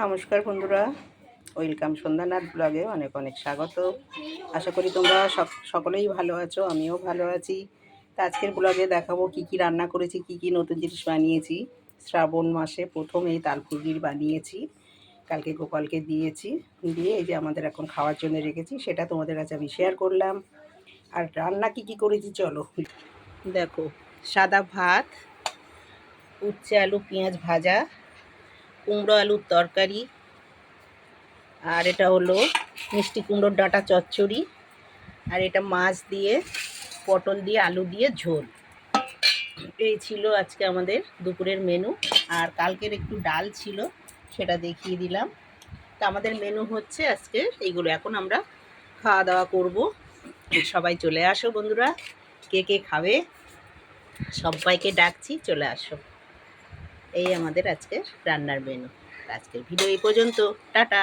নমস্কার বন্ধুরা, ওয়েলকাম সন্ধ্যানাথ ব্লগে অনেক অনেক স্বাগত। আশা করি তোমরা সকলেই ভালো আছো, আমিও ভালো আছি। তা আজকের ব্লগে দেখাবো কি কি রান্না করেছি, কি কি নতুন জিনিস বানিয়েছি। শ্রাবণ মাসে প্রথম এই তালপুরির বানিয়েছি, কালকে গোপালকে দিয়েছি, দিয়ে এই যে আমাদের এখন খাওয়ার জন্য রেখেছি, সেটা তোমাদের কাছে আমি শেয়ার করলাম। আর রান্না কি কি করেছি চলো দেখো। সাদা ভাত, উচ্ছে আলু পেঁয়াজ ভাজা, কুমড়ো আলুর তরকারি, আর এটা হলো মিষ্টি কুমড়োর ডাঁটা চচ্চড়ি, আর এটা মাছ দিয়ে পটল দিয়ে আলু দিয়ে ঝোল। এই ছিল আজকে আমাদের দুপুরের মেনু। আর কালকের একটু ডাল ছিল, সেটা দেখিয়ে দিলাম। তা আমাদের মেনু হচ্ছে আজকে এইগুলো। এখন আমরা খাওয়া দাওয়া করব। সবাই চলে আসো বন্ধুরা, কে কে খাবে সবাইকে ডাকছি, চলে আসো। এই আমাদের আজকের রান্নার মেনু। আজকের ভিডিও এই পর্যন্ত, টাটা।